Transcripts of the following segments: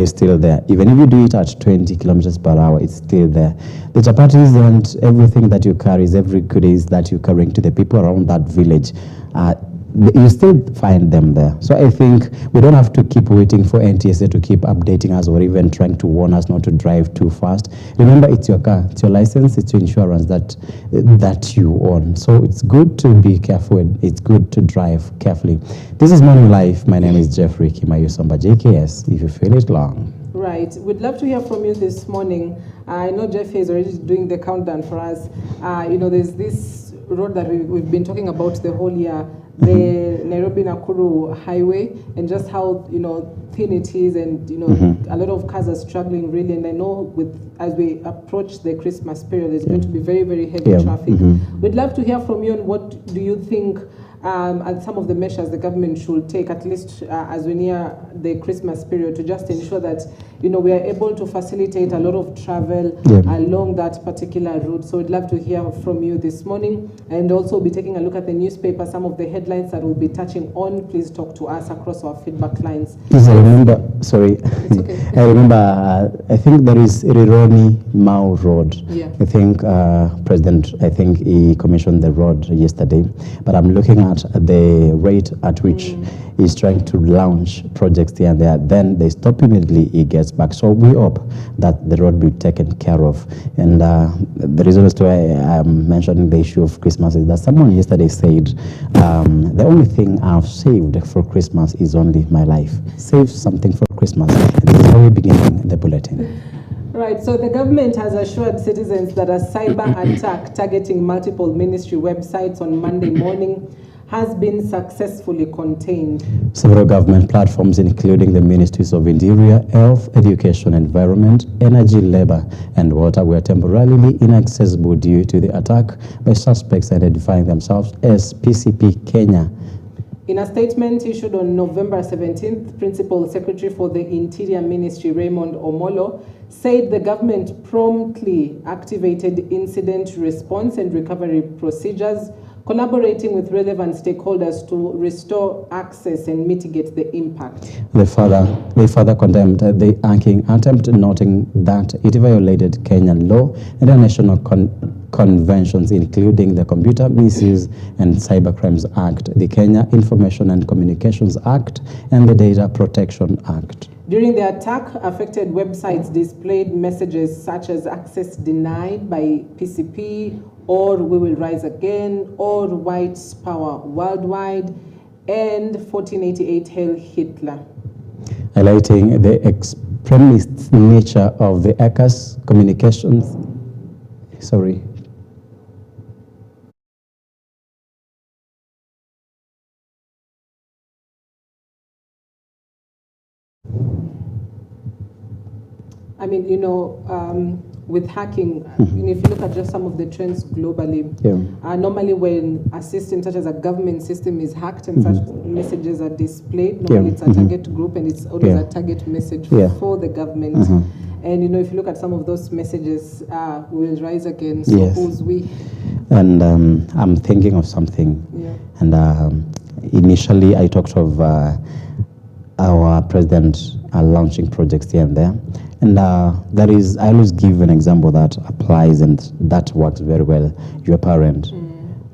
is still there. Even if you do it at 20 kilometers per hour, it's still there. The chapatis and everything that you carry, every goodies that you're carrying to the people around that village, you still find them there. So I think we don't have to keep waiting for NTSA to keep updating us or even trying to warn us not to drive too fast. Remember, it's your car, it's your license, it's your insurance that you own. So it's good to be careful. It's good to drive carefully. This is Morning Life. My name is Jeffrey Kimayusomba, JKS, if you feel it long. Right. We'd love to hear from you this morning. I know Jeff is already doing the countdown for us. There's this road that we've been talking about the whole year, the Nairobi-Nakuru highway, and just how, thin it is, and, a lot of cars are struggling really. And I know as we approach the Christmas period, there's going to be very, very heavy traffic. We'd love to hear from you on what do you think and some of the measures the government should take, at least as we near the Christmas period, to just ensure that we are able to facilitate a lot of travel along that particular route. So we'd love to hear from you this morning, and also be taking a look at the newspaper, some of the headlines that we'll be touching on. Please talk to us across our feedback lines. Yes, I remember, sorry, okay. I remember, I think there is Rironi Mau Road. Yeah. I think he commissioned the road yesterday, but I'm looking at the rate at which he's trying to launch projects here and there. Then they stop immediately, he gets back. So we hope that the road will be taken care of. And the reason as to why I'm mentioning the issue of Christmas is that someone yesterday said, the only thing I've saved for Christmas is only my life. Save something for Christmas. And this is how we're beginning the bulletin. Right, so the government has assured citizens that a cyber attack targeting multiple ministry websites on Monday morning has been successfully contained. Several government platforms, including the Ministries of Interior, Health, Education, Environment, Energy, Labor, and Water, were temporarily inaccessible due to the attack by suspects identifying themselves as PCP Kenya. In a statement issued on November 17th, Principal Secretary for the Interior Ministry, Raymond Omolo, said the government promptly activated incident response and recovery procedures, collaborating with relevant stakeholders to restore access and mitigate the impact. They further condemned the hacking attempt, noting that it violated Kenyan law and international conventions, including the Computer Misuse and Cybercrimes Act, the Kenya Information and Communications Act, and the Data Protection Act. During the attack, affected websites displayed messages such as access denied by PCP, or we will rise again, or white power worldwide, and 1488 Hail Hitler. Highlighting the extremist nature of the hackers' communications. Sorry. I mean, with hacking, if you look at just some of the trends globally, normally when a system such as a government system is hacked and such messages are displayed, normally it's a target group and it's always a target message for the government. And, if you look at some of those messages, we will rise again, so who's we? And I'm thinking of something. And initially I talked of our president launching projects here and there. And I always give an example that applies and that works very well. You're a parent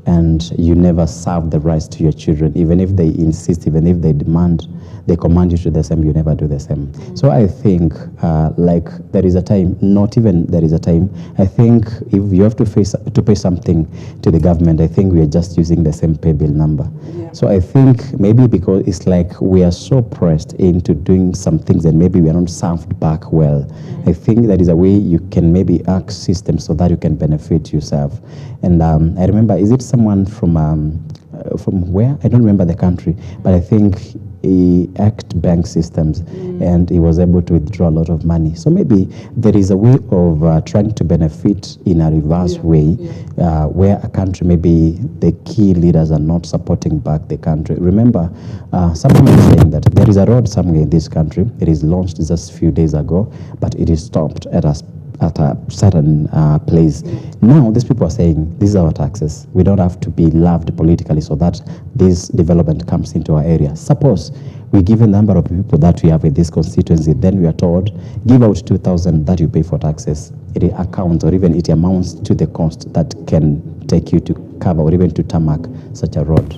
and you never serve the rights to your children, even if they insist, even if they demand, they command you to do the same, you never do the same. So I think there is a time, not even there is a time, I think if you have to pay something to the government, I think we are just using the same pay bill number. So I think maybe because it's like we are so pressed into doing some things and maybe we are not served back well. I think that is a way you can maybe hack systems so that you can benefit yourself. And I remember, is it someone from where? I don't remember the country, but I think he hacked bank systems and he was able to withdraw a lot of money. So maybe there is a way of trying to benefit in a reverse way where a country, maybe the key leaders are not supporting back the country. Remember, someone was saying that there is a road somewhere in this country. It is launched just a few days ago, but it is stopped at a certain place. Now, these people are saying, these are our taxes. We don't have to be loved politically so that this development comes into our area. Suppose We give a number of people that we have in this constituency, then we are told, give out 2,000 that you pay for taxes. It accounts, or even it amounts to the cost that can take you to cover or even to tarmac such a road.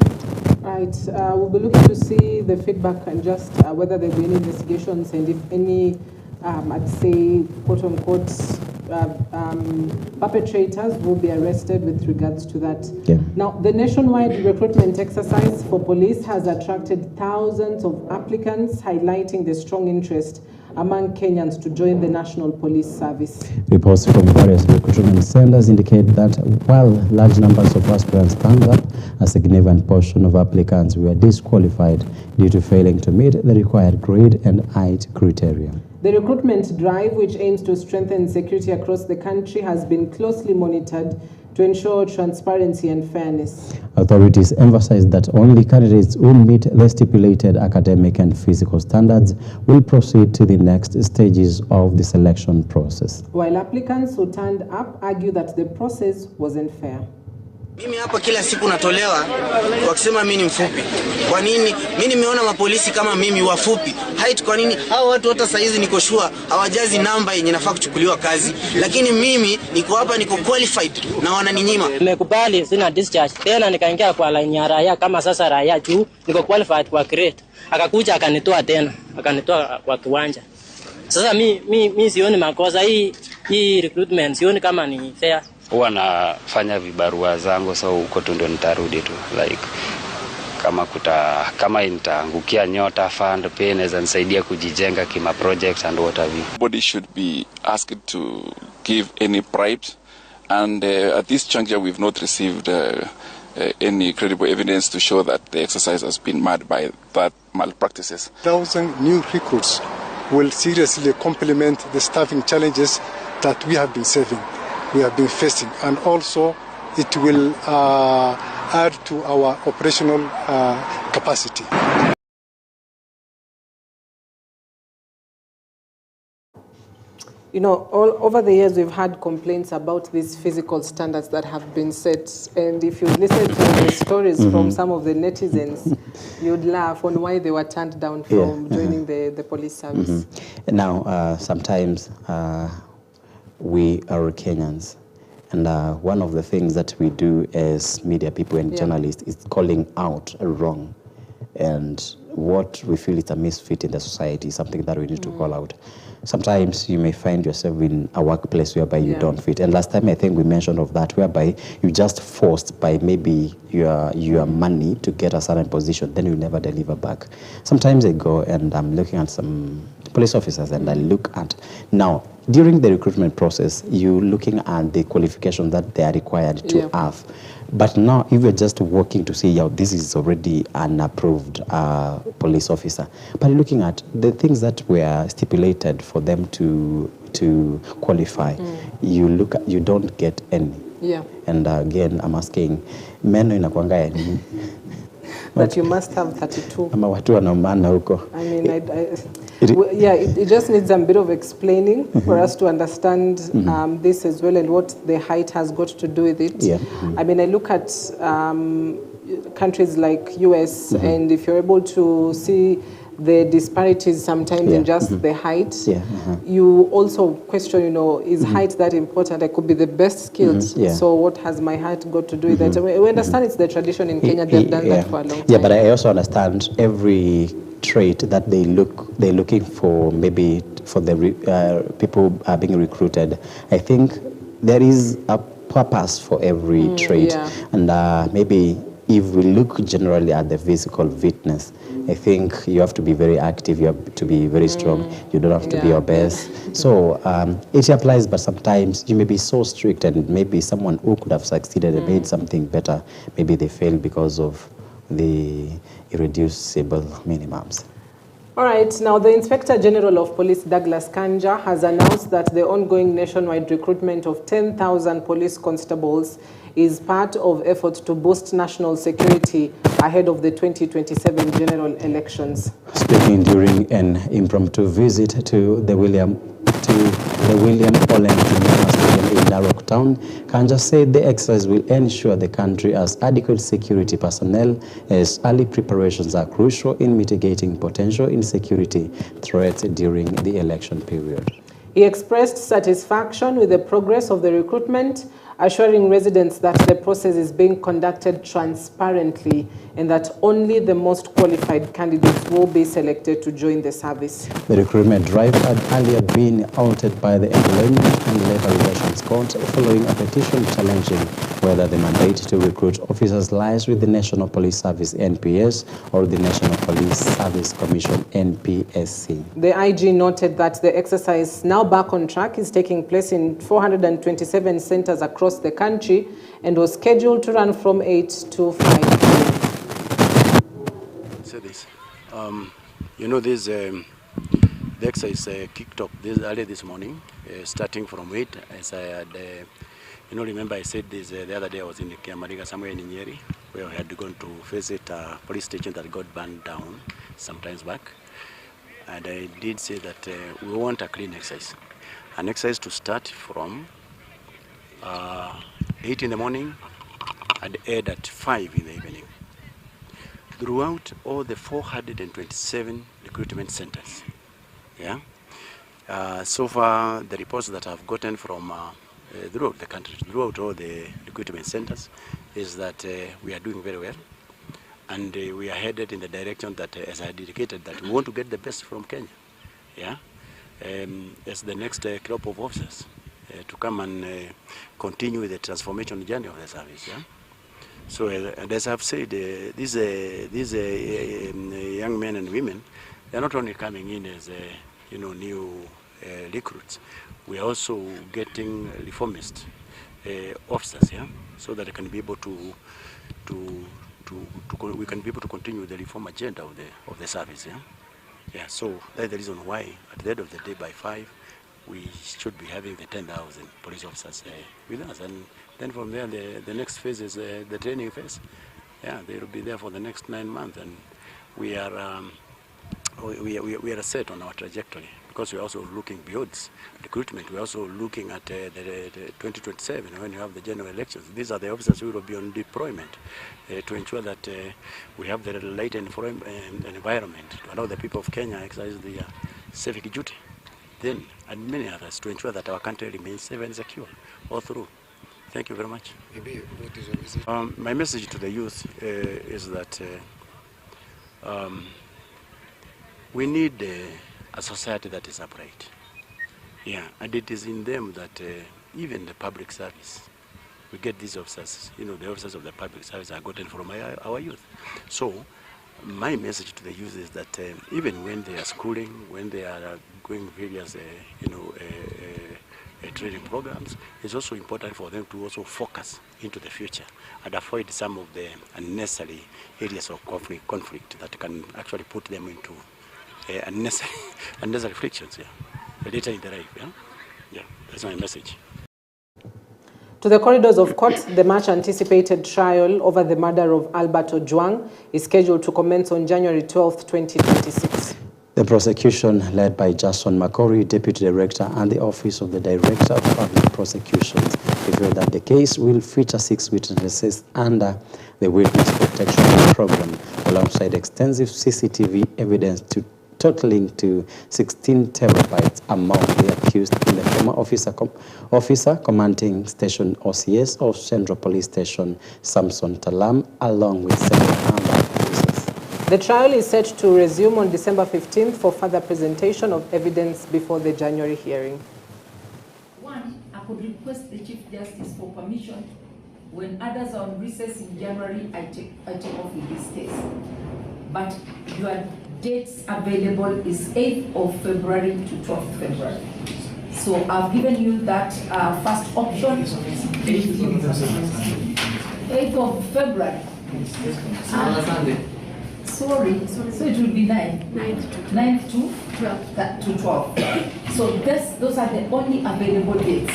Right. We'll be looking to see the feedback and just whether there will be any investigations and if any, I'd say, quote-unquote, perpetrators will be arrested with regards to that. Yeah. Now, the nationwide recruitment exercise for police has attracted thousands of applicants, highlighting the strong interest among Kenyans to join the National Police Service. Reports from various recruitment centers indicate that while large numbers of aspirants turned up, a significant portion of applicants were disqualified due to failing to meet the required grade and height criteria. The recruitment drive, which aims to strengthen security across the country, has been closely monitored to ensure transparency and fairness. Authorities emphasize that only candidates who meet the stipulated academic and physical standards will proceed to the next stages of the selection process. While applicants who turned up argue that the process wasn't fair. Mimi hapa kila siku natolewa kwa kusema mimi ni mfupi. Kwa nini? Mimi nimeona mapolisi kama mimi wafupi. Height kwa nini? Hao watu hata saa hizi niko sure hawajazi namba yenye nafaa kuchukuliwa kazi. Lakini mimi niko hapa niko qualified na wananinyima. Nimekubali sina discharge. Tena nikaingia kwa line ya raia kama sasa raia juu niko qualified kwa grade. Akakuja akanitoa tena. Akanitoa kwa kiwanja. Sasa mimi sioni makosa hii recruitment sioni kama ni fair. Huwa nafanya vibarua zangu, so huko tu ndio nitarudi tu, like kama nitaangukia nyota fund pia inaweza nisaidia kujijenga kima projects and what have you. Nobody should be asked to give any bribes, and at this juncture we've not received any credible evidence to show that the exercise has been marred by that malpractices. 1,000 new recruits will seriously complement the staffing challenges that we have been facing, and also it will add to our operational capacity. You know, all over the years we've had complaints about these physical standards that have been set, and if you listen to the stories from some of the netizens, you'd laugh on why they were turned down from joining the police service. Now, sometimes we are Kenyans, and one of the things that we do as media people and journalists is calling out wrong, and what we feel is a misfit in the society, something that we need to call out. Sometimes you may find yourself in a workplace whereby you don't fit, and last time I think we mentioned of that, whereby you just forced by maybe your money to get a certain position, then you never deliver back. Sometimes I go and I'm looking at some police officers and I look at, now during the recruitment process, you're looking at the qualifications that they are required to have. But now, if you're just working to say, yeah, this is already an approved police officer, but looking at the things that were stipulated for them to qualify, you don't get any. Yeah. And again, I'm asking, men inakuanga nini? But you must have 32. Ama watu wanaomana huko. I mean, it just needs a bit of explaining for us to understand this as well, and what the height has got to do with it. Yeah. I mean, I look at countries like US, and if you're able to see the disparities sometimes in just the height, you also question, you know, is height that important? I could be the best skilled, so what has my height got to do with that? We understand it's the tradition in Kenya, they've done that for a long time. Yeah, but I also understand every trait that they're looking for, maybe for the people being recruited. I think there is a purpose for every trait, and maybe if we look generally at the physical fitness, I think you have to be very active, you have to be very strong, you don't have to be obese. So it applies, but sometimes you may be so strict, and maybe someone who could have succeeded and made something better, maybe they fail because of the irreducible minimums. All right, now the Inspector General of Police, Douglas Kanja, has announced that the ongoing nationwide recruitment of 10,000 police constables is part of efforts to boost national security ahead of the 2027 general elections. Speaking during an impromptu visit to the William the William Olen Kenyatta Stadium in Narok Town, Kanja said the exercise will ensure the country has adequate security personnel as early preparations are crucial in mitigating potential insecurity threats during the election period. He expressed satisfaction with the progress of the recruitment, assuring residents that the process is being conducted transparently and that only the most qualified candidates will be selected to join the service. The recruitment drive had earlier been halted by the Employment and Labor Relations Court following a petition challenging whether the mandate to recruit officers lies with the National Police Service (NPS) or the National Police Service Commission (NPSC). The IG noted that the exercise, now back on track, is taking place in 427 centers across the country and was scheduled to run from 8 to 5 p.m. Say this, this the exercise kicked off early this morning, starting from 8. As I had, remember I said this the other day. I was in Kiamariga, somewhere in Nyeri, where I had gone to visit a police station that got burned down some times back, and I did say that we want a clean exercise, an exercise to start from 8 in the morning and end at 5 in the evening. Throughout all the 427 recruitment centers. Yeah. So far, the reports that I've gotten from throughout the country, throughout all the recruitment centers, is that we are doing very well, and we are headed in the direction that, as I indicated, that we want to get the best from Kenya. Yeah. As the next crop of officers to come and continue the transformation journey of the service. Yeah. So, and as I've said, these young men and women, they're not only coming in as new recruits. We are also getting reformist officers, yeah, so that they can be able we can be able to continue the reform agenda of the service, yeah. Yeah. So that's the reason why, at the end of the day, by 5, we should be having the 10,000 police officers with us, and then from there, the next phase is the training phase. Yeah, they will be there for the next 9 months, and we are set on our trajectory, because we're also looking beyond recruitment. We're also looking at the 2027, when you have the general elections. These are the officers who will be on deployment to ensure that we have the right environment to allow the people of Kenya exercise their civic duty. Then, and many others, to ensure that our country remains safe and secure all through. Thank you very much. Maybe what is your message? My message to the youth is that we need a society that is upright. Yeah, and it is in them that even the public service, we get these officers, the officers of the public service are gotten from our youth. So my message to the youth is that even when they are schooling, when they are going various, training programs, it's also important for them to also focus into the future and avoid some of the unnecessary areas of conflict that can actually put them into unnecessary frictions, later in their life. Yeah, that's my message. To the corridors of court, the much-anticipated trial over the murder of Albert Ojwang is scheduled to commence on January 12, 2026. The prosecution, led by Jason Makori, Deputy Director, and the Office of the Director of Public Prosecutions, revealed that the case will feature 6 witnesses under the Witness Protection Program, alongside extensive CCTV evidence totaling to 16 terabytes among the accused in the former officer commanding Station OCS of Central Police Station, Samson Talam, along with several other officers. The trial is set to resume on December 15th for further presentation of evidence before the January hearing. One, I could request the Chief Justice for permission when others are on recess in January, I take off in this case. But your dates available is 8th of February to 12th February. So I've given you that first option. 8th of February. Sorry, so it will be 9th to 12th. So those are the only available dates.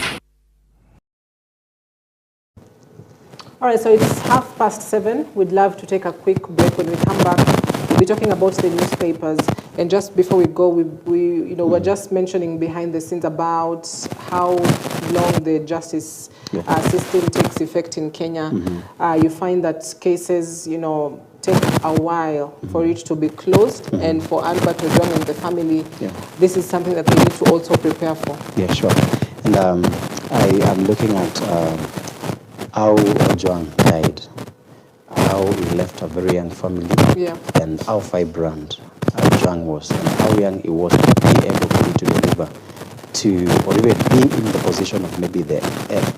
All right, so it's 7:30. We'd love to take a quick break. When we come back, we'll be talking about the newspapers. And just before we go, we're just mentioning behind the scenes about how long the justice system takes effect in Kenya. You find that cases, take a while for it to be closed, and for Albert Ojwang and the family, this is something that they need to also prepare for. Yeah, sure. And I am looking at how Ojwang died, how he left a very young family, and how vibrant Ojwang was, and how young he was to be able to deliver to, or even be in the position of maybe the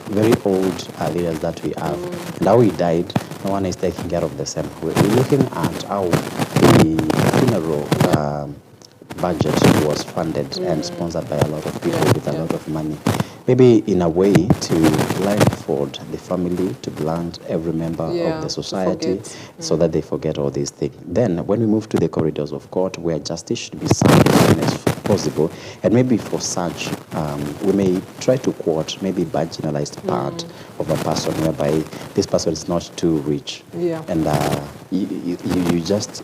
very old leaders that we have. And how he died, no one is taking care of the same. We're looking at how the funeral budget was funded and sponsored by a lot of people with a lot of money. Maybe in a way to blindfold the family, to blunt every member of the society so that they forget all these things. Then when we move to the corridors of court where justice should be served as soon as possible, and maybe for such, we may try to quote maybe marginalized part of a person whereby this person is not too rich. And you just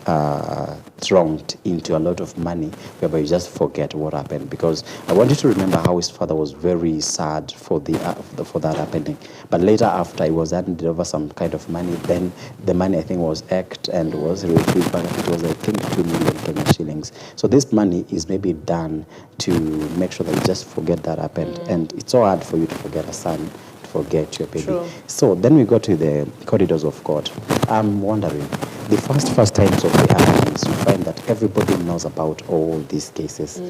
thronged into a lot of money whereby you just forget what happened. Because I want you to remember how his father was very sad for that happening. But later, after he was handed over some kind of money, then the money I think was hacked and was retrieved back. It was I think 2 million Kenyan shillings. So this money is maybe done to make sure that you just forget that happened. And it's so hard for you to forget a son, to forget your baby. So then we go to the corridors of court. I'm wondering, the first times of the happenings, you find that everybody knows about all these cases,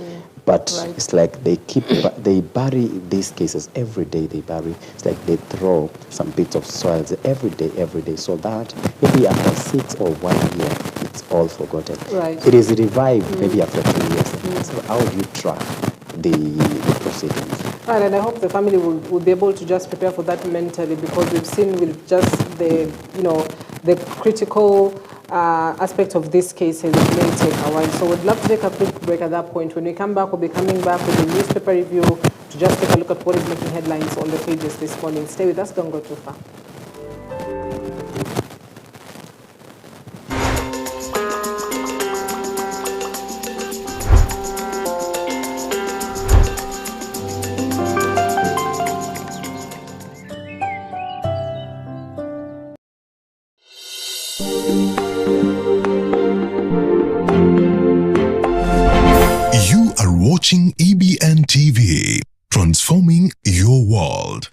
but it's like they bury these cases every day. They bury. It's like they throw some bits of soil every day, so that maybe after 6 or 1 year, it's all forgotten. It is revived maybe after 2 years. So how do you track the proceedings? Right, and I hope the family will be able to just prepare for that mentally, because we've seen with just the critical aspect of this case may take a while. So we'd love to take a quick break at that point. When we come back, we'll be coming back with a newspaper review to just take a look at what is making headlines on the pages this morning. Stay with us, don't go too far. You are watching EBN TV, transforming your world.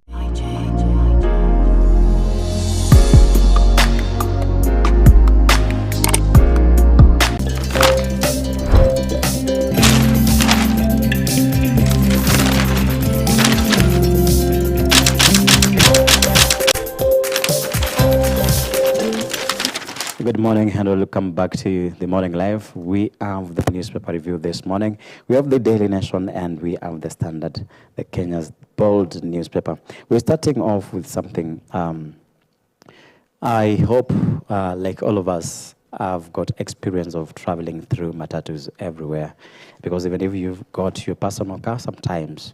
Good morning and welcome back to the Morning Live. We have the newspaper review this morning. We have the Daily Nation and we have the Standard, the Kenya's bold newspaper. We're starting off with something I hope, like all of us, I've got experience of traveling through matatus everywhere. Because even if you've got your personal car, sometimes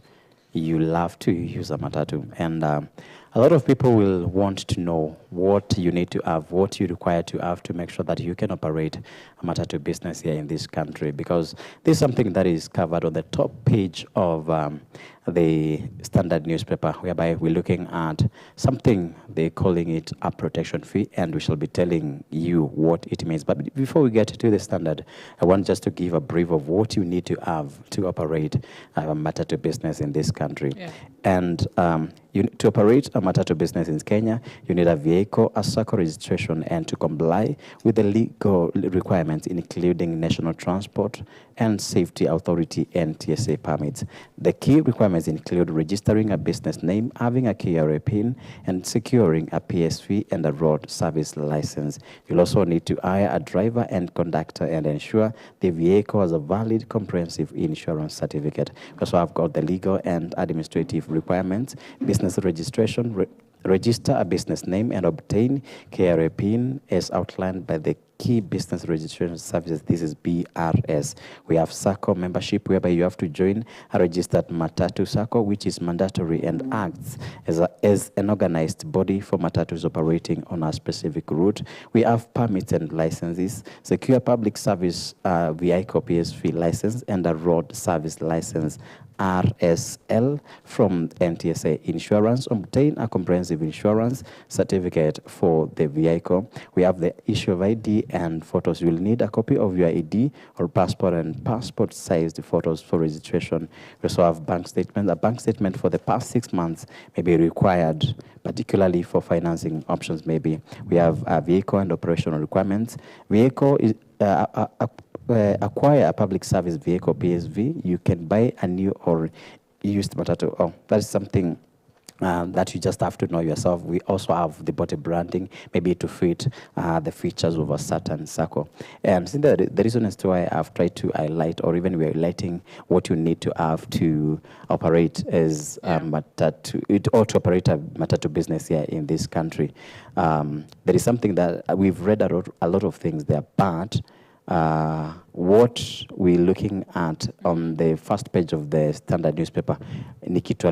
you love to use a matatu. And a lot of people will want to know what you need to have, what you require to have to make sure that you can operate a matatu business here in this country. Because this is something that is covered on the top page of the Standard newspaper, whereby we're looking at something, they're calling it a protection fee, and we shall be telling you what it means. But before we get to the Standard, I want just to give a brief of what you need to have to operate a matatu business in this country. And to operate a matatu business in Kenya, you need a vehicle, a circle registration, and to comply with the legal requirements, including National Transport and Safety Authority and TSA permits. The key requirements include registering a business name, having a KRA PIN, and securing a PSV and a road service license. You'll also need to hire a driver and conductor and ensure the vehicle has a valid comprehensive insurance certificate. Also, I've got the legal and administrative requirements, business registration, register a business name and obtain KRA PIN as outlined by the key business registration services. This is BRS. We have SACCO membership, whereby you have to join a registered Matatu SACCO, which is mandatory and acts as an organized body for Matatus operating on a specific route. We have permits and licenses, secure public service vehicle PSV license, and a road service license, RSL, from NTSA Insurance. Obtain a comprehensive insurance certificate for the vehicle. We have the issue of ID and photos. You will need a copy of your ID or passport and passport-sized photos for registration. We also have bank statement. A bank statement for the past 6 months may be required, particularly for financing options maybe. We have vehicle and operational requirements. Vehicle is acquire a public service vehicle, PSV. You can buy a new or used matatu. Oh, that is something that you just have to know yourself. We also have the body branding, maybe to fit the features of a certain SACCO. And since the reason as to why I've tried to highlight, or even we're highlighting what you need to have to operate as matatu, or to operate a matatu business here in this country. There is something that we've read a lot of things there, but what we're looking at on the first page of the Standard newspaper, ni kitu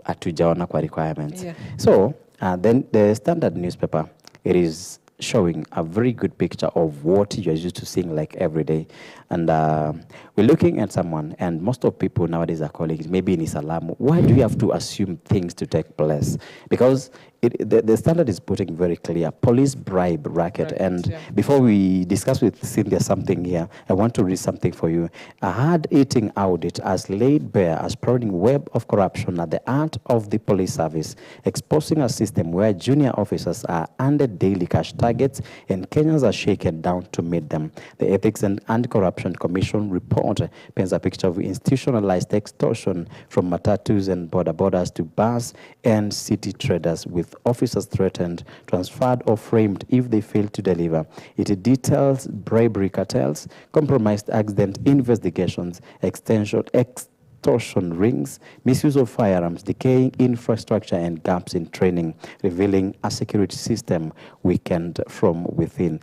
hatujaona kwa requirements. Yeah. So then the Standard newspaper, it is showing a very good picture of what you're used to seeing like every day. And we're looking at someone, and most of people nowadays are calling it, maybe in Islam, why do you have to assume things to take place? Because the Standard is putting very clear, police bribe racket. And before we discuss with Cynthia something here, I want to read something for you. A hard-eating audit has laid bare a sprawling web of corruption at the heart of the police service, exposing a system where junior officers are handed daily cash targets and Kenyans are shaken down to meet them. The Ethics and Anti-Corruption Commission report paints a picture of institutionalized extortion from matatus and borders to bars and city traders, with officers threatened, transferred, or framed if they fail to deliver. It details bribery cartels, compromised accident investigations, extortion rings, misuse of firearms, decaying infrastructure, and gaps in training, revealing a security system weakened from within.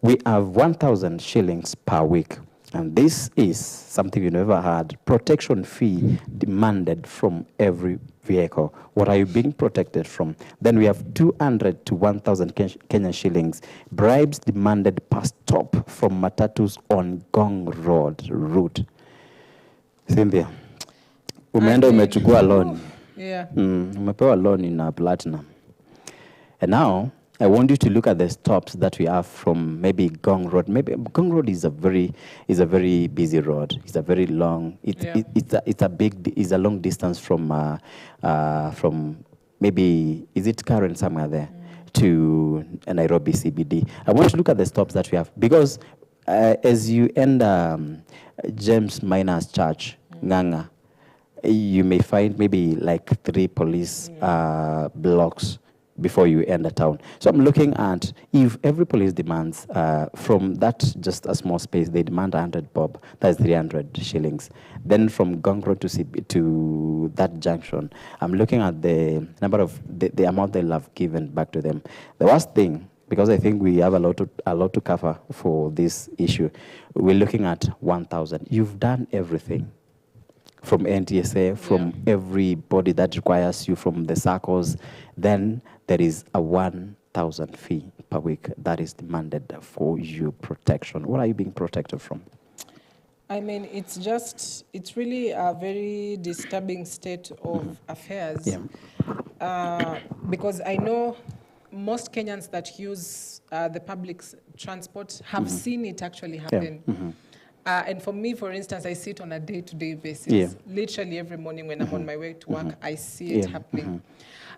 We have 1,000 shillings per week. And this is something you never had. Protection fee demanded from every vehicle. What are you being protected from? Then we have 200 to 1,000 Kenyan shillings. Bribes demanded per stop from matatus on Gong Road route. Cynthia, umeenda umechukua loan. Yeah. Umepewa loan in Platinum. And now, I want you to look at the stops that we have from maybe Gong Road. Maybe Gong Road is a very busy road. It's a very long. It's a long distance from maybe, is it Karen somewhere there, to Nairobi CBD. I want to look at the stops that we have, because as you enter James Minor's Church, Nganga, you may find maybe like 3 police blocks before you enter town. So I'm looking at, if every police demands from that just a small space, they demand 100 bob, that's 300 shillings. Then from Gong Road to that junction, I'm looking at the number of, the amount they'll have given back to them. The worst thing, because I think we have a lot to cover for this issue, we're looking at 1,000. You've done everything. From NTSA, from everybody that requires you, from the SACCOs, then there is a 1,000 fee per week that is demanded for your protection. What are you being protected from? I mean, it's really a very disturbing state of affairs. Yeah. Because I know most Kenyans that use the public transport have seen it actually happen. Yeah. And for me, for instance, I see it on a day-to-day basis. Yeah. Literally every morning when I'm on my way to work, I see it happening.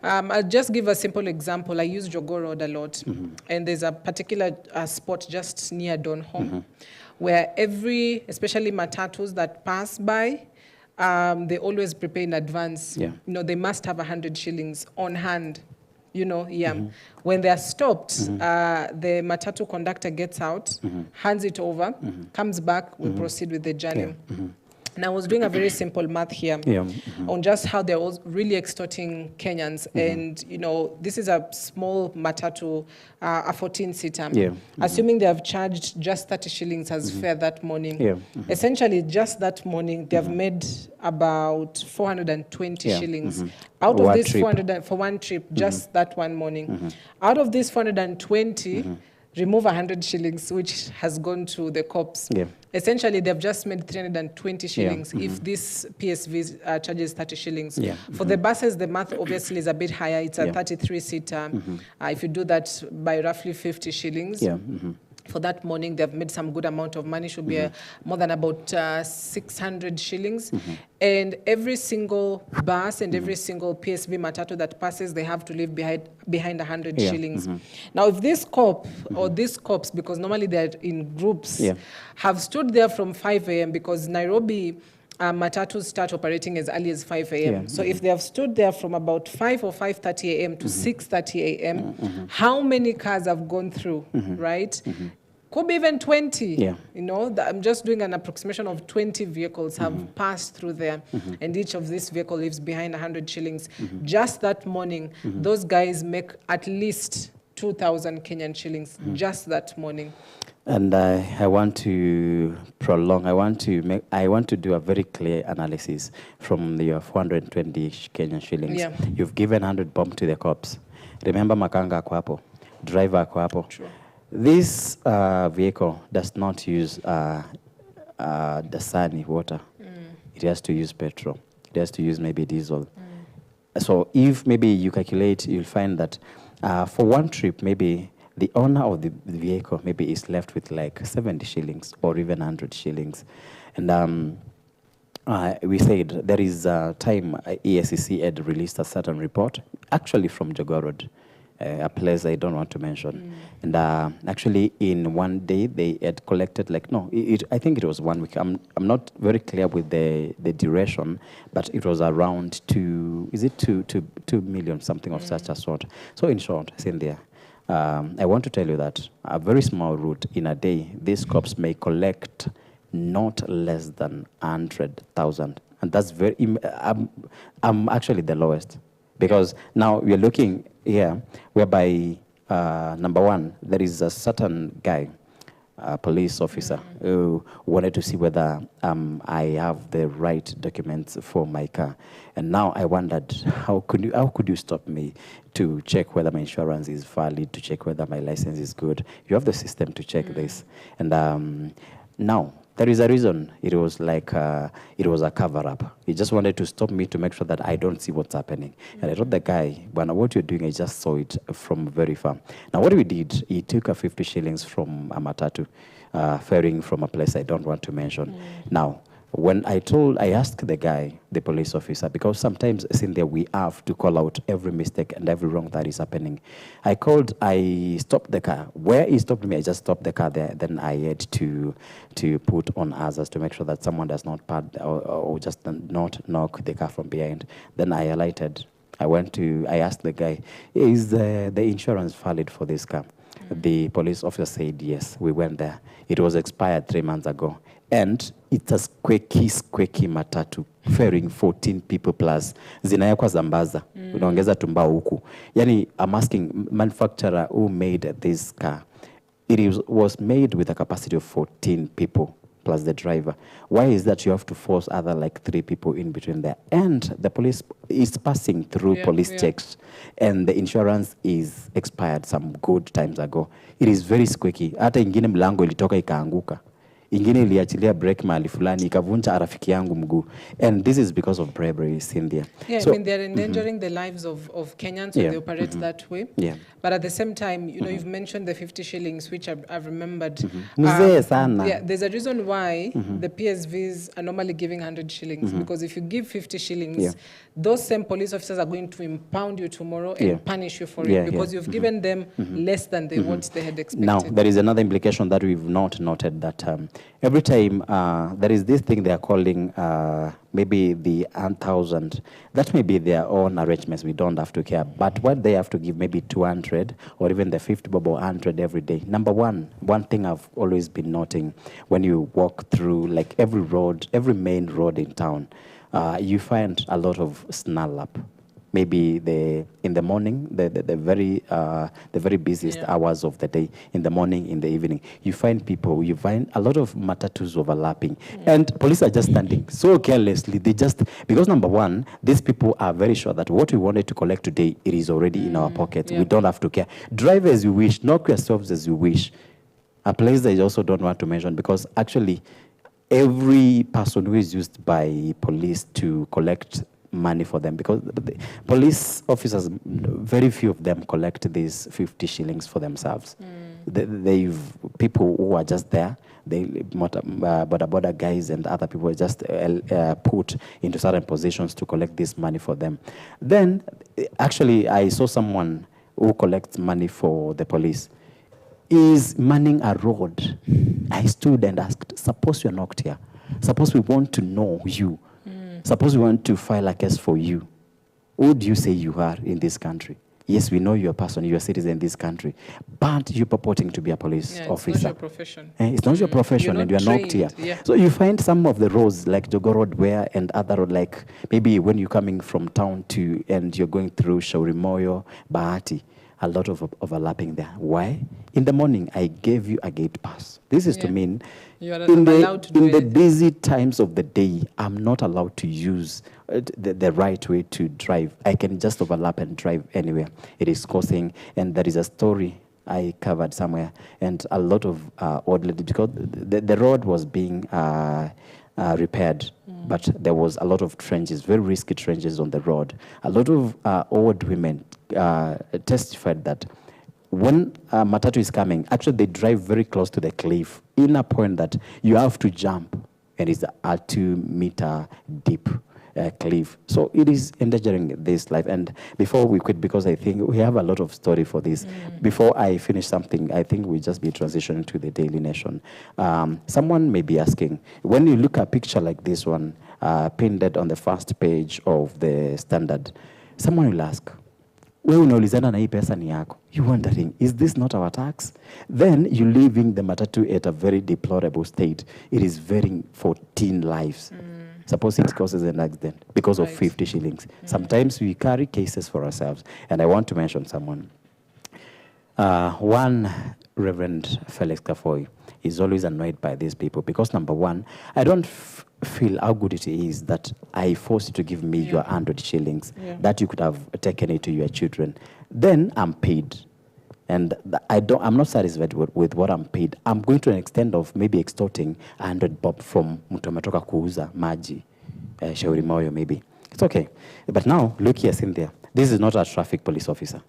I'll just give a simple example. I use Jogoo Road a lot. And there's a particular spot just near Donholm where especially matatus that pass by, they always prepare in advance. Yeah. You know, they must have 100 shillings on hand. You know, when they are stopped, the matatu conductor gets out, hands it over, comes back, we proceed with the journey. And I was doing a very simple math here on just how they're all really extorting Kenyans. And, you know, this is a small matatu, a 14-seater. Assuming they have charged just 30 shillings as fare that morning. Essentially, just that morning, they have made about 420 shillings. Out of this 400, for one trip, just that one morning. Out of this 420, remove 100 shillings, which has gone to the cops. Essentially, they've just made 320 shillings if this PSV charges 30 shillings. For the buses, the math obviously is a bit higher. It's a 33-seater. If you do that by roughly 50 shillings, for that morning, they've made some good amount of money. Should be more than about 600 shillings. And every single bus and every single PSV matatu that passes, they have to leave behind 100 shillings. Now, if this cop or these cops, because normally they're in groups, have stood there from 5 a.m. because Nairobi matatus start operating as early as 5 a.m. So if they have stood there from about 5 or 5:30 a.m. to 6:30 a.m., how many cars have gone through, right? Could be even 20. You know, I'm just doing an approximation of 20 vehicles have passed through there, and each of these vehicle leaves behind 100 shillings. Just that morning, those guys make at least 2,000 Kenyan shillings just that morning. And I want to prolong. I want to do a very clear analysis from the 420 Kenyan shillings. You've given 100 bomb to the cops. Remember, Makanga ako hapo, driver ako hapo. This vehicle does not use the sunny water. It has to use petrol. It has to use maybe diesel. So if maybe you calculate, you'll find that for one trip, maybe the owner of the vehicle maybe is left with like 70 shillings or even 100 shillings. And we said there is a time ESCC had released a certain report, actually from Jogoo, a place I don't want to mention. And actually in one day they had collected like, I think it was 1 week. I'm not very clear with the duration, but it was around 2 million, something of such a sort. So in short, Cynthia, I want to tell you that a very small route in a day, these cops may collect not less than 100,000. And that's very, I'm actually the lowest. Because now we're looking here whereby, number one, there is a certain guy, a police officer, who wanted to see whether I have the right documents for my car. And now I wondered, how could you stop me to check whether my insurance is valid, to check whether my license is good? You have the system to check this. And now, there is a reason. It was like, it was a cover-up. He just wanted to stop me to make sure that I don't see what's happening. And I told the guy, what you're doing, I just saw it from very far. Now, what we did, he took a 50 shillings from a matatu, ferrying from a place I don't want to mention. Now, when I asked the guy, the police officer, because sometimes, Cynthia, we have to call out every mistake and every wrong that is happening. I stopped the car. Where he stopped me, I just stopped the car there. Then I had to put on hazards to make sure that someone does not pad or just not knock the car from behind. Then I alighted. I asked the guy, is the insurance valid for this car? The police officer said, yes. We went there. It was expired 3 months ago. And it's a squeaky matatu ferrying 14 people plus. Zinawekwa Zambaza. Unaongeza tumbao huku. Yani, I'm asking, manufacturer who made this car, it was made with a capacity of 14 people plus the driver. Why is that you have to force other like 3 people in between there? And the police is passing through police checks, and the insurance is expired some good times ago. It is very squeaky. Hata ingine mlango ilitoka ikaanguka. Ingine iliachilia break mahali fulani ikavunja rafiki yangu mguu. And this is because of bravery, Cynthia. Yeah, so, I mean, they're endangering the lives of Kenyans when they operate that way. But at the same time, you know, you've mentioned the 50 shillings, which I've remembered. There's a reason why the PSVs are normally giving 100 shillings. Because if you give 50 shillings, those same police officers are going to impound you tomorrow and punish you for it. Because you've given them less than what they had expected. Now, there is another implication that we've not noted, that every time there is this thing they are calling maybe the 1,000. That may be their own arrangements. We don't have to care. But what they have to give, maybe 200 or even the 50 bob or 100 every day. Number one thing I've always been noting when you walk through like every road, every main road in town, you find a lot of snarl up. Maybe in the morning, the very busiest hours of the day, in the morning, in the evening, you find a lot of matatus overlapping, and police are just standing so carelessly. Because number one, these people are very sure that what we wanted to collect today, it is already in our pockets. We don't have to care. Drive as you wish, knock yourselves as you wish. A place that I also don't want to mention, because actually, every person who is used by police to collect money for them, because the police officers, very few of them collect these 50 shillings for themselves. They've people who are just there, border guys and other people are just put into certain positions to collect this money for them. Then, actually, I saw someone who collects money for the police is manning a road. I stood and asked, suppose you're knocked here. Suppose we want to know you. Suppose we want to file a case for you. Who do you say you are in this country? Yes, we know you're a person, you're a citizen in this country, but you're purporting to be a police officer. It's not your profession. It's not your profession, and you're knocked here. So you find some of the roads, like Jogo Road, and other road, like maybe when you're coming from town and you're going through Shaurimoyo, Bahati, a lot of overlapping there. Why? In the morning, I gave you a gate pass. This is to mean in the busy times of the day, I'm not allowed to use the right way to drive. I can just overlap and drive anywhere. It is causing, and there is a story I covered somewhere, and a lot of old ladies, because the road was being repaired, but there was a lot of trenches, very risky trenches on the road. A lot of old women testified that when matatu is coming, actually they drive very close to the cliff, in a point that you have to jump, and it's a 2-meter deep cliff. So it is endangering this life. And before we quit, because I think we have a lot of story for this, before I finish something, I think we'll just be transitioning to the Daily Nation. Someone may be asking, when you look at a picture like this one, pinned on the first page of the Standard, someone will ask, wewe unaulizana na hii pesa ni yako. You're wondering, is this not our tax? Then you're leaving the matatu at a very deplorable state. It is varying 14 lives. Suppose it causes an accident because of 50 shillings. Sometimes we carry cases for ourselves. And I want to mention someone. One Reverend Felix Kafoy is always annoyed by these people because, number one, I don't feel how good it is that I forced you to give me your 100 shillings that you could have taken it to your children. Then I'm paid. And I'm not satisfied with what I'm paid. I'm going to an extent of maybe extorting 100 bob from mtu ametoka kuuza maji, Shauri Moyo maybe. It's okay. But now, look here, Cynthia. This is not a traffic police officer.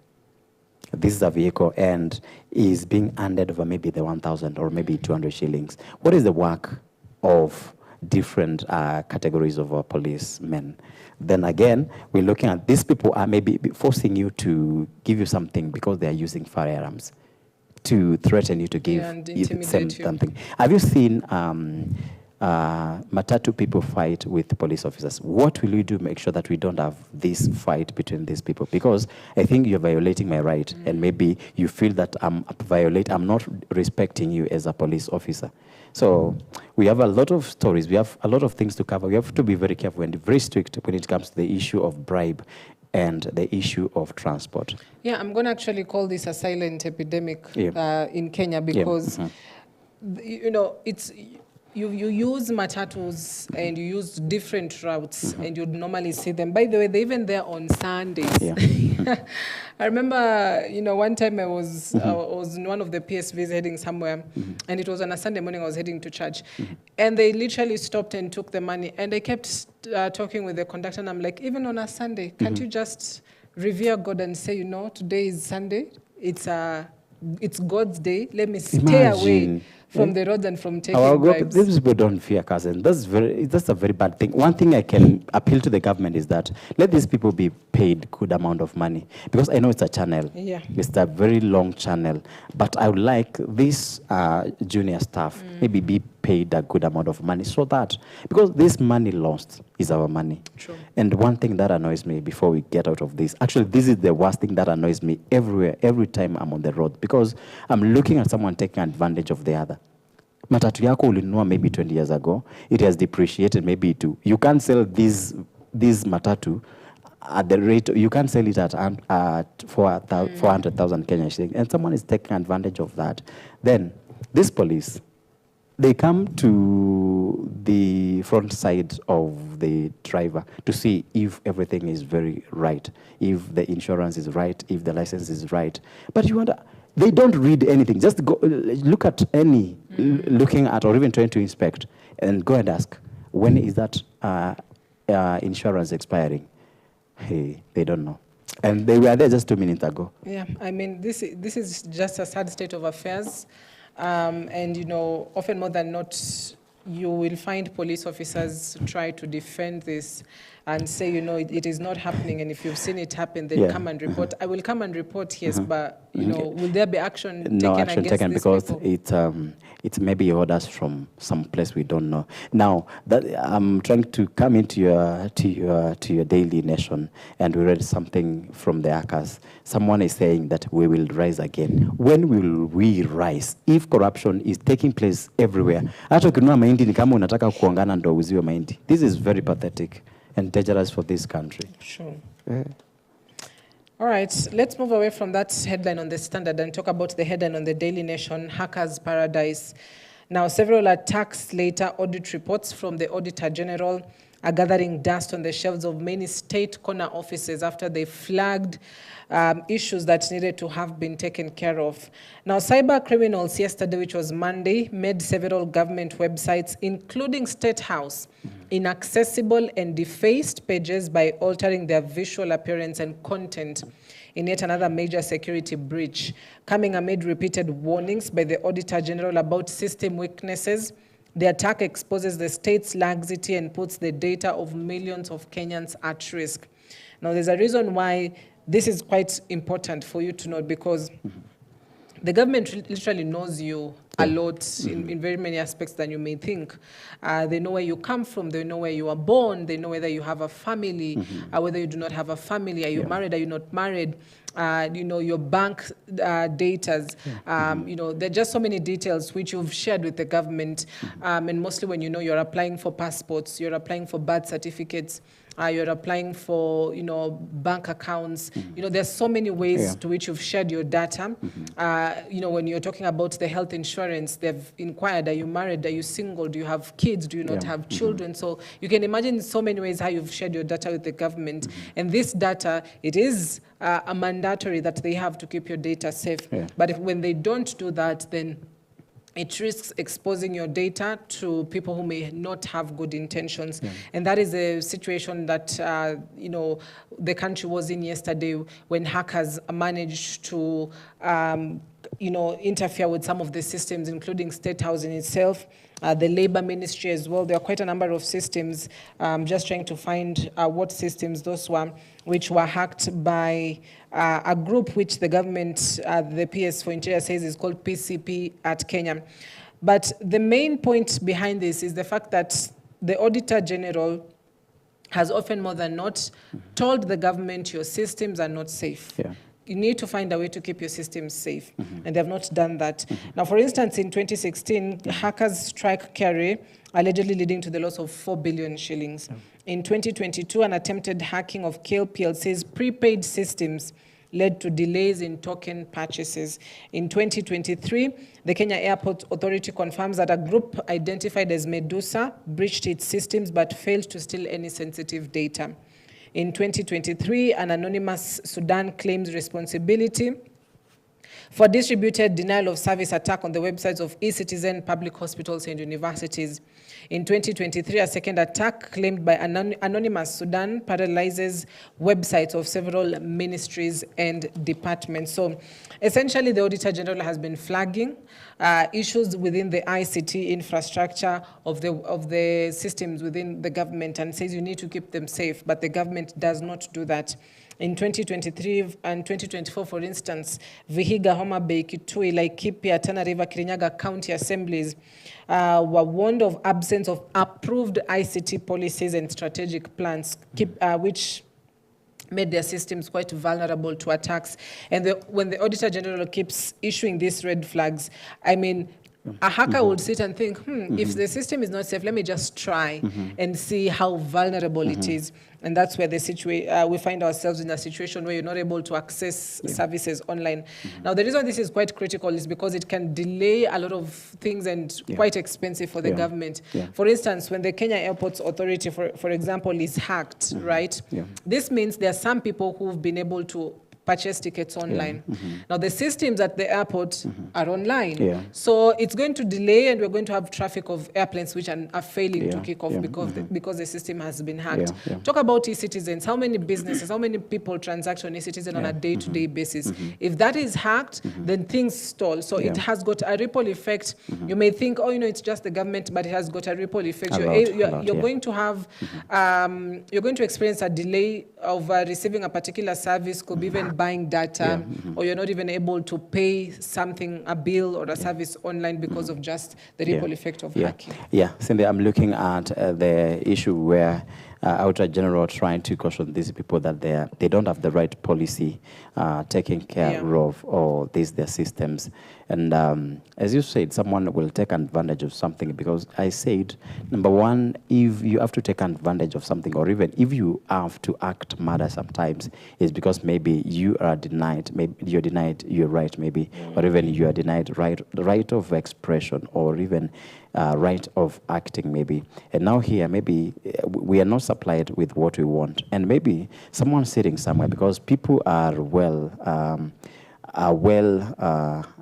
This is a vehicle and is being handed over maybe the 1,000 or maybe 200 shillings. What is the work of different categories of policemen? Then again, we're looking at these people are maybe forcing you to give you something because they are using firearms to threaten you to give something. Have you seen matatu people fight with police officers? What will you do to make sure that we don't have this fight between these people? Because I think you're violating my right, and maybe you feel that I'm not respecting you as a police officer. So we have a lot of stories. We have a lot of things to cover. We have to be very careful and very strict when it comes to the issue of bribe and the issue of transport. Yeah, I'm going to actually call this a silent epidemic in Kenya because, you know, it's... You use matatus and you use different routes and you'd normally see them. By the way, they're even there on Sundays. I remember, you know, one time I was in one of the PSVs heading somewhere and it was on a Sunday morning I was heading to church. And they literally stopped and took the money. And I kept talking with the conductor and I'm like, even on a Sunday, can't you just revere God and say, you know, today is Sunday. It's God's day. Let me stay away from the roads and from taking bribes. These people don't fear cousins. That's a very bad thing. One thing I can appeal to the government is that let these people be paid good amount of money. Because I know it's a channel. It's a very long channel. But I would like this junior staff maybe be paid a good amount of money so that, because this money lost is our money. True. And one thing that annoys me before we get out of this, actually this is the worst thing that annoys me everywhere, every time I'm on the road, because I'm looking at someone taking advantage of the other. Matatu yako ulinunua maybe 20 years ago, it has depreciated maybe to, you can't sell this matatu at the rate, you can't sell it at 400,000 Kenyan shillings, and someone is taking advantage of that. Then this police, they come to the front side of the driver to see if everything is very right, if the insurance is right, if the license is right. But you wonder, they don't read anything. Just go look at any, looking at or even trying to inspect, and go and ask, when is that insurance expiring? Hey, they don't know. And they were there just 2 minutes ago. Yeah, I mean, this is just a sad state of affairs. And, you know, often more than not, you will find police officers try to defend this and say, you know, it is not happening. And if you've seen it happen, then come and report. I will come and report, yes, but, you know, will there be action taken No action against taken these because people? it's maybe orders from some place we don't know. Now that I'm trying to come into your daily nation, and we read something from the hackers. Someone is saying that we will rise again. When will we rise if corruption is taking place everywhere? Hata ukinunua mahindi ni kama unataka kuongana ndo uziwe mahindi. This is very pathetic and dangerous for this country. Sure. Yeah. All right, let's move away from that headline on the Standard and talk about the headline on the Daily Nation, Hackers Paradise. Now, several attacks later, audit reports from the Auditor General are gathering dust on the shelves of many state corner offices after they flagged issues that needed to have been taken care of. Now, cyber criminals yesterday, which was Monday, made several government websites, including State House, inaccessible and defaced pages by altering their visual appearance and content in yet another major security breach, coming amid repeated warnings by the Auditor General about system weaknesses. The attack exposes the state's laxity and puts the data of millions of Kenyans at risk. Now, there's a reason why this is quite important for you to know, because the government literally knows you a lot in very many aspects than you may think. They know where you come from, they know where you are born, they know whether you have a family, whether you do not have a family, are you married, are you not married, you know, your bank data. You know, there are just so many details which you've shared with the government, and mostly when you know you're applying for passports, you're applying for birth certificates, you're applying for, you know, bank accounts. You know, there's so many ways to which you've shared your data. You know, when you're talking about the health insurance, they've inquired, are you married, are you single, do you have kids, do you not have children? So you can imagine so many ways how you've shared your data with the government. And this data, it is a mandatory that they have to keep your data safe. But when they don't do that, then it risks exposing your data to people who may not have good intentions. And that is a situation that, you know, the country was in yesterday when hackers managed to, you know, interfere with some of the systems, including State House in itself, the Labor Ministry as well. There are quite a number of systems. Just trying to find what systems those were, which were hacked by a group which the government, the PS for Interior says is called PCP at Kenya. But the main point behind this is the fact that the Auditor General has often more than not told the government your systems are not safe. You need to find a way to keep your systems safe, and they have not done that. Now, for instance, in 2016, hackers strike Kerry, allegedly leading to the loss of 4 billion shillings. In 2022, an attempted hacking of KLPLC's prepaid systems led to delays in token purchases. In 2023, the Kenya Airport Authority confirms that a group identified as Medusa breached its systems but failed to steal any sensitive data. In 2023, an anonymous Sudan claims responsibility for distributed denial of service attack on the websites of e-citizen, public hospitals, and universities. In 2023, a second attack claimed by anonymous Sudan paralyzes websites of several ministries and departments. So essentially, the Auditor General has been flagging issues within the ICT infrastructure of the systems within the government and says you need to keep them safe, but the government does not do that. In 2023 and 2024, for instance, Vihiga, Homa Bay, Kitui, Laikipia, Tana River, Kirinyaga County Assemblies were warned of absence of approved ICT policies and strategic plans, which made their systems quite vulnerable to attacks. And when the Auditor General keeps issuing these red flags, I mean, a hacker would sit and think, if the system is not safe, let me just try and see how vulnerable it is. And that's where we find ourselves in a situation where you're not able to access services online. Now, the reason this is quite critical is because it can delay a lot of things and quite expensive for the government. For instance, when the Kenya Airports Authority, for example, is hacked, right? This means there are some people who've been able to purchase tickets online. Now, the systems at the airport are online. So it's going to delay, and we're going to have traffic of airplanes which are failing to kick off because the system has been hacked. Talk about e-citizens. How many businesses, how many people transact on e-citizen on a day-to-day basis? If that is hacked, then things stall. So it has got a ripple effect. You may think, oh, it's just the government, but it has got a ripple effect. You're going to have, you're going to experience a delay of receiving a particular service, could be even buying data, or you're not even able to pay something, a bill or a service online because of just the ripple effect of hacking. Cindy, I'm looking at the issue where Auditor General trying to caution these people that they don't have the right policy taking care of all their systems. And as you said, someone will take advantage of something, because I said, number one, if you have to take advantage of something, or even if you have to act murder sometimes, it's because maybe you are denied, maybe you're denied your right, maybe, or even you are denied the right of expression, or even right of acting, maybe. And now here, maybe we are not supplied with what we want, and maybe someone sitting somewhere, because people are well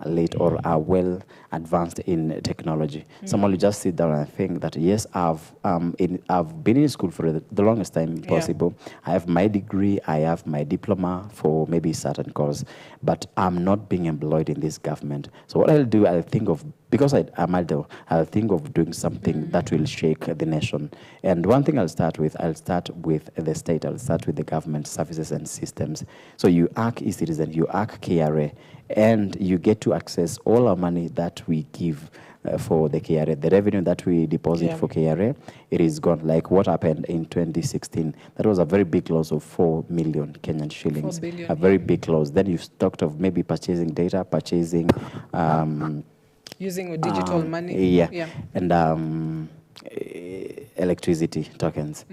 late or are well advanced in technology. Someone will just sit down and think that, yes, I've been in school for the longest time possible. I have my degree, I have my diploma for maybe a certain course, but I'm not being employed in this government. So what I'll do, I'll think of, because I'm idle, I'll think of doing something that will shake the nation. And one thing I'll start with the state, I'll start with the government services and systems. So you hack e-citizen, you hack KRA, and you get to access all our money that we give for the KRA. The revenue that we deposit for KRA, it is gone. Like what happened in 2016, that was a very big loss of 4 million Kenyan shillings. 4 billion, a very big loss. Then you talked of maybe purchasing data, purchasing... using digital money. And electricity tokens.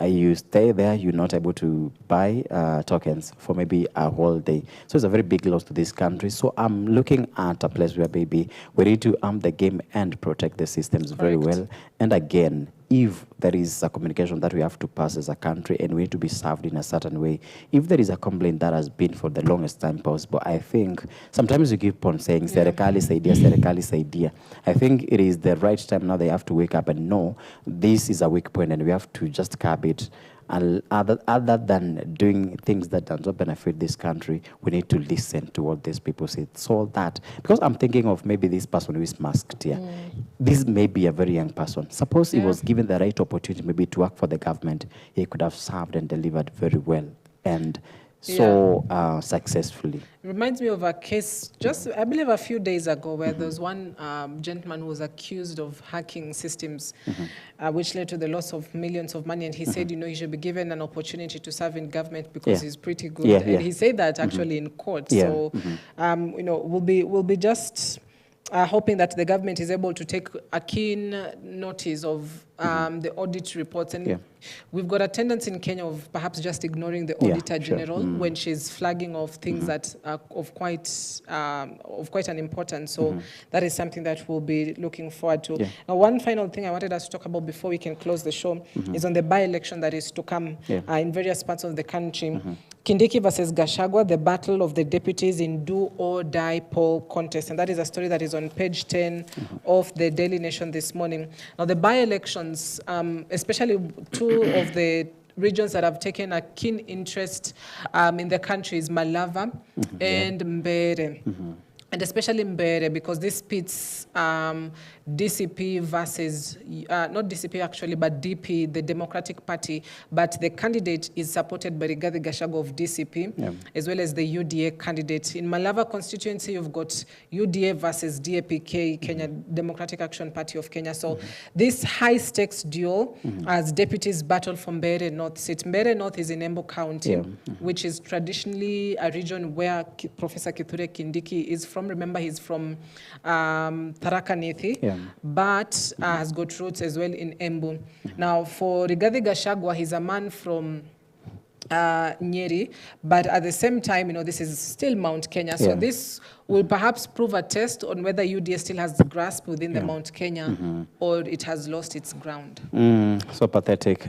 You stay there, you're not able to buy tokens for maybe a whole day. So it's a very big loss to this country. So I'm looking at a place where maybe we need to arm the game and protect the systems very well. And again, if there is a communication that we have to pass as a country and we need to be served in a certain way, if there is a complaint that has been for the longest time possible, I think sometimes you keep on saying, serikali saidia. I think it is the right time now they have to wake up and know this is a weak point and we have to just curb it. And other than doing things that do not benefit this country, we need to listen to what these people say. So that, because I'm thinking of maybe this person who is masked here. This may be a very young person. Suppose he was given the right opportunity maybe to work for the government, he could have served and delivered very well. And so successfully. It reminds me of a case just, I believe, a few days ago where there was one gentleman who was accused of hacking systems, which led to the loss of millions of money. And he said, he should be given an opportunity to serve in government because he's pretty good. And he said that actually in court. So, we'll be just hoping that the government is able to take a keen notice of the audit reports. And we've got a tendency in Kenya of perhaps just ignoring the Auditor General when she's flagging of things that are of quite an importance. So that is something that we'll be looking forward to. Now, one final thing I wanted us to talk about before we can close the show is on the by-election that is to come in various parts of the country. Kindiki versus Gachagua, the battle of the deputies in do-or-die poll contest. And that is a story that is on page 10 of the Daily Nation this morning. Now, the by-elections, especially two of the regions that have taken a keen interest in the country is Malava and Mbere. and especially Mbere, because this pits DCP versus, not DCP actually, but DP, the Democratic Party, but the candidate is supported by Rigathi Gachagua of DCP, as well as the UDA candidate. In Malava constituency, you've got UDA versus DAPK, Kenya Democratic Action Party of Kenya. So this high-stakes duel as deputies battle for Mbere North seat. Mbere North is in Embu County, which is traditionally a region where Professor Kithure Kindiki is from. Remember, he's from Tharaka Nithi, but has got roots as well in Embu. Now, for Rigathi Gachagua, he's a man from Nyeri, but at the same time, you know, this is still Mount Kenya. So this will perhaps prove a test on whether UDA still has the grasp within the Mount Kenya or it has lost its ground. So pathetic.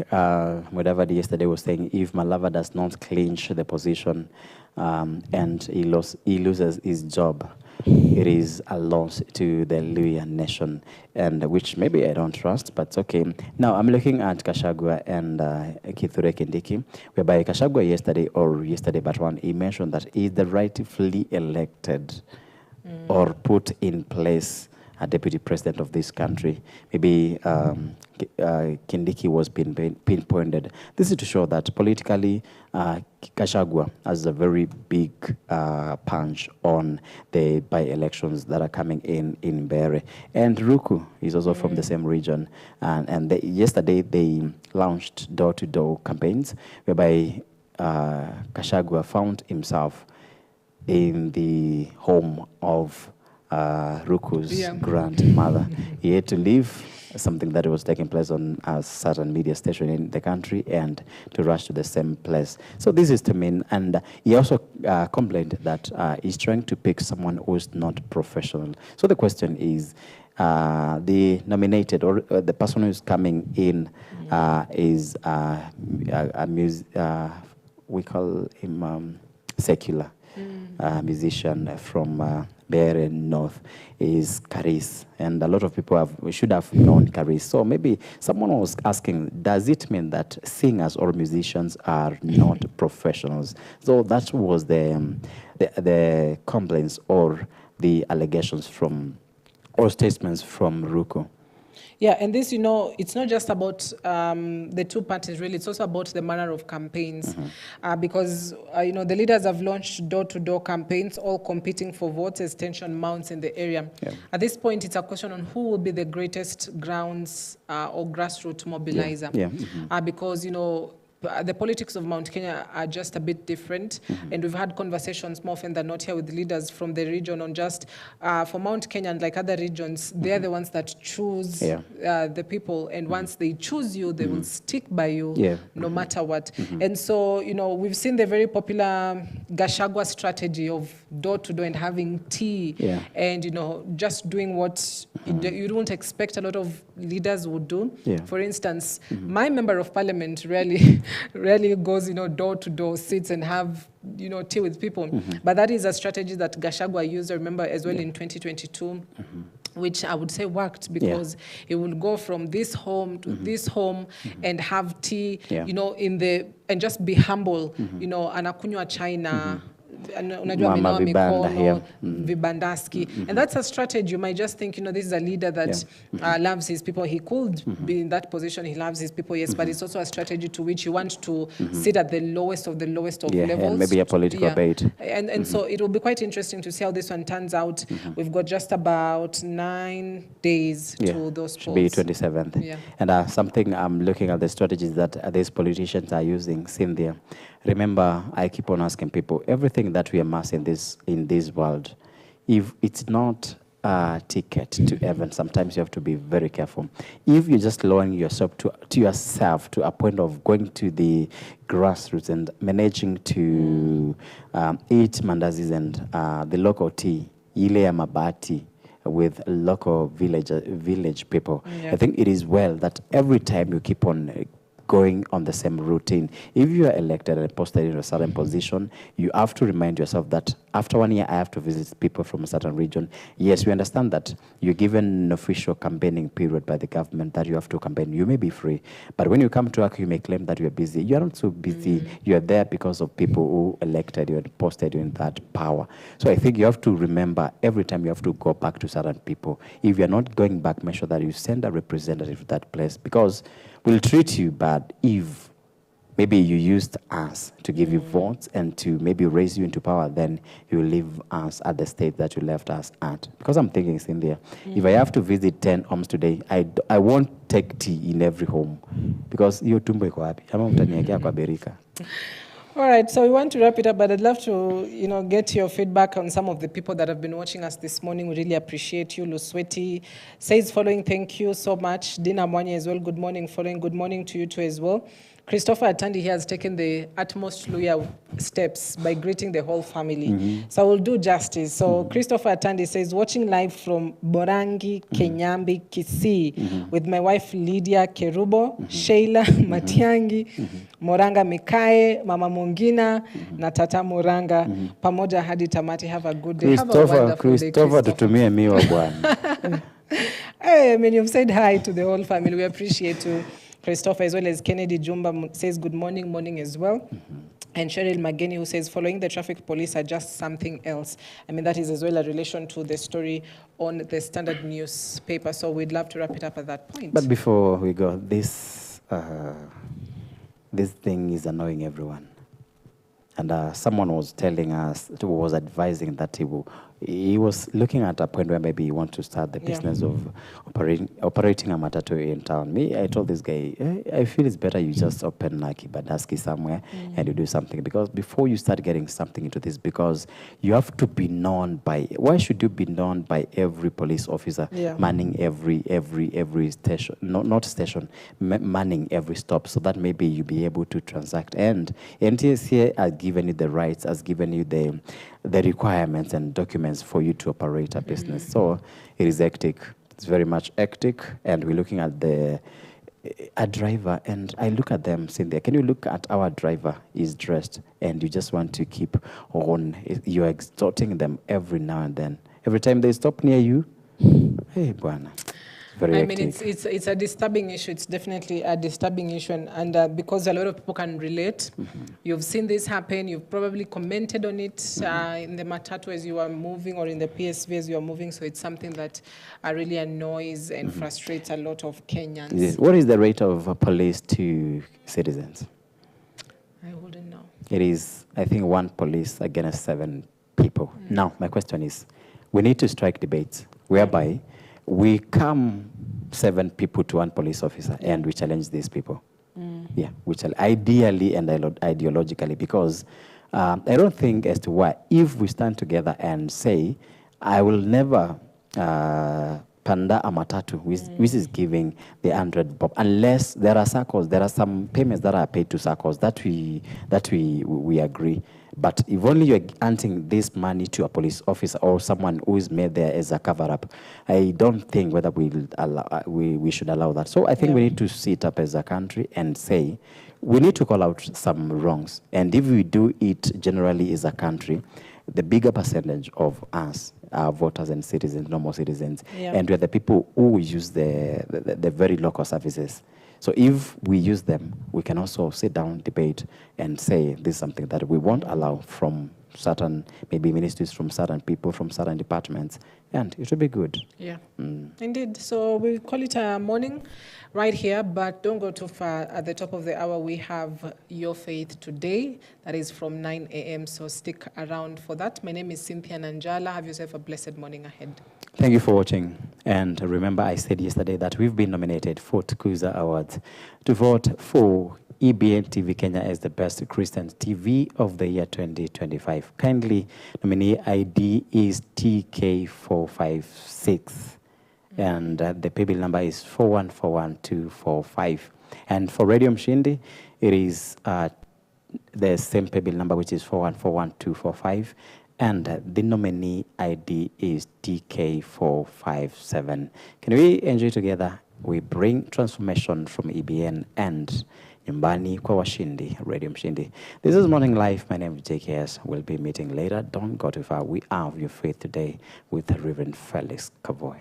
Whatever yesterday was saying, if Malava does not clinch the position and he loses his job, it is a loss to the Luhya nation, and which maybe I don't trust, but okay. Now I'm looking at Gachagua and Kithure Kindiki, whereby Gachagua yesterday, but one, he mentioned that he is the rightfully elected or put in place a deputy president of this country. Maybe Kindiki was being pinpointed. This is to show that politically, Gachagua has a very big punch on the by-elections that are coming in Mbere. And Ruku is also from the same region. And yesterday, they launched door-to-door campaigns, whereby Gachagua found himself in the home of Ruku's grandmother. He had to leave something that was taking place on a certain media station in the country and to rush to the same place. So this is to mean, and he also complained that he's trying to pick someone who's not professional. So the question is, the nominated or the person who's coming in is we call him secular musician from Mbere North, is Karis, and a lot of people should have known Karis. So maybe someone was asking, does it mean that singers or musicians are not professionals? So that was the complaints or the allegations from, or statements from Ruku. Yeah, and this, you know, it's not just about the two parties, really. It's also about the manner of campaigns. Because, you know, the leaders have launched door-to-door campaigns, all competing for votes as tension mounts in the area. At this point, it's a question on who will be the greatest grounds or grassroots mobilizer. Because, you know, the politics of Mount Kenya are just a bit different, and we've had conversations more often than not here with leaders from the region on just, for Mount Kenya and like other regions, they're the ones that choose the people, and once they choose you, they will stick by you no matter what. And so, you know, we've seen the very popular Gachagua strategy of door-to-door and having tea and, you know, just doing what you don't expect a lot of leaders would do. For instance, my member of parliament rarely goes, you know, door to door, sits and have, you know, tea with people. But that is a strategy that Gachagua used, I remember, as well in 2022. Which I would say worked, because he would go from this home to this home and have tea, you know, and just be humble, you know, anakunywa china. Unajua amenawa mikono, vibandaski. And that's a strategy. You might just think, you know, this is a leader that loves his people. He could be in that position. He loves his people, yes, but it's also a strategy to which you want to sit at the lowest of levels. And maybe a political bait. And so it will be quite interesting to see how this one turns out. We've got just about 9 days to those polls. Should be 27th. And something I'm looking at the strategies that these politicians are using, Cynthia. Remember, I keep on asking people, everything that we amass in this world, if it's not a ticket to heaven, sometimes you have to be very careful. If you're just lowering yourself to yourself to a point of going to the grassroots and managing to eat mandazis and the local tea, ile ya mabati, with local village people, I think it is well that every time you keep on going on the same routine. If you are elected and posted in a certain position, you have to remind yourself that after 1 year, I have to visit people from a certain region. Yes, we understand that you're given an official campaigning period by the government that you have to campaign. You may be free, but when you come to work, you may claim that you're busy. You're not so busy. You're there because of people who elected you and posted you in that power. So I think you have to remember every time you have to go back to certain people. If you're not going back, make sure that you send a representative to that place, because we'll treat you bad if maybe you used us to give you votes and to maybe raise you into power, then you leave us at the state that you left us at. Because I'm thinking, Cynthia, if I have to visit 10 homes today, I won't take tea in every home, because hiyo tumbo iko wapi? Ama mtaniwekea kwa berika. All right, so we want to wrap it up, but I'd love to, get your feedback on some of the people that have been watching us this morning. We really appreciate you. Lusweti says following, thank you so much. Dina Mwanye as well, good morning. Following, good morning to you too as well. Christopher Atandi here has taken the utmost loyal steps by greeting the whole family. So I will do justice. So Christopher Atandi says, watching live from Borangi, Kenyambi, Kisii, with my wife Lydia Kerubo, Sheila Matiangi, Moranga Mikae, Mama Mungina, na Tata Moranga, pamoja hadi tamati. Have a good day. Have a wonderful day, Christopher. Tutumie miwa bwana. Hey, I mean, you've said hi to the whole family. We appreciate you. Christopher, as well as Kennedy Jumba says good morning as well. And Cheryl Mageni, who says, following the traffic police are just something else. I mean, that is as well a relation to the story on the Standard newspaper. So we'd love to wrap it up at that point. But before we go, this thing is annoying everyone. And someone was telling us, was advising that he was looking at a point where maybe he wants to start the business of operating a matatu in town. I told this guy, I feel it's better you just open like Kibadaski somewhere and you do something. Because before you start getting something into this, because you have to be known by, why should you be known by every police officer manning every station, not station, manning every stop, so that maybe you'll be able to transact. And NTSA has given you the rights, has given you the requirements and documents for you to operate a business. So it is hectic. It's very much hectic. And we're looking at a driver, and I look at them, Cynthia, can you look at our driver? He's dressed, and you just want to keep on. You're extorting them every now and then. Every time they stop near you, hey, bwana. Very hectic. mean, it's a disturbing issue. It's definitely a disturbing issue. And because a lot of people can relate, you've seen this happen. You've probably commented on it in the matatu as you are moving, or in the PSV as you are moving. So it's something that really annoys and frustrates a lot of Kenyans. Yes. What is the rate of police to citizens? I wouldn't know. It is, I think, 1 police against 7 people. Now, my question is, we need to strike debates whereby we come 7 people to 1 police officer and we challenge these people. Yeah, which ideally and ideologically, because I don't think as to why, if we stand together and say, I will never panda a matatu, which is giving the 100 bob, unless there are circles, there are some payments that are paid to circles that we agree. But if only you're granting this money to a police officer or someone who is made there as a cover-up, I don't think whether we should allow that. So I think we need to sit up as a country and say, we need to call out some wrongs. And if we do it generally as a country, the bigger percentage of us are voters and citizens, normal citizens, and we're the people who use the very local services. So if we use them, we can also sit down, debate, and say this is something that we won't allow from certain, maybe ministries, from certain people, from certain departments, and it will be good. Yeah, indeed. So we call it a morning right here, but don't go too far. At the top of the hour, we have Your Faith Today. That is from 9 a.m., so stick around for that. My name is Cynthia Nanjala. Have yourself a blessed morning ahead. Thank you for watching. And remember, I said yesterday that we've been nominated for Tukuza Awards. To vote for EBN TV Kenya as the best Christian TV of the year 2025. Kindly, nominee ID is TK456. And the paybill number is 4141245. And for Radio Mshindi, it is the same paybill number, which is 4141245. And the nominee ID is TK457. Can we enjoy together? We bring transformation from EBN and Nyumbani kwa Washindi, Radio Mshindi. This is Morning Live. My name is JKS. We'll be meeting later. Don't go too far. We are of your faith today with Reverend Felix Kavoy.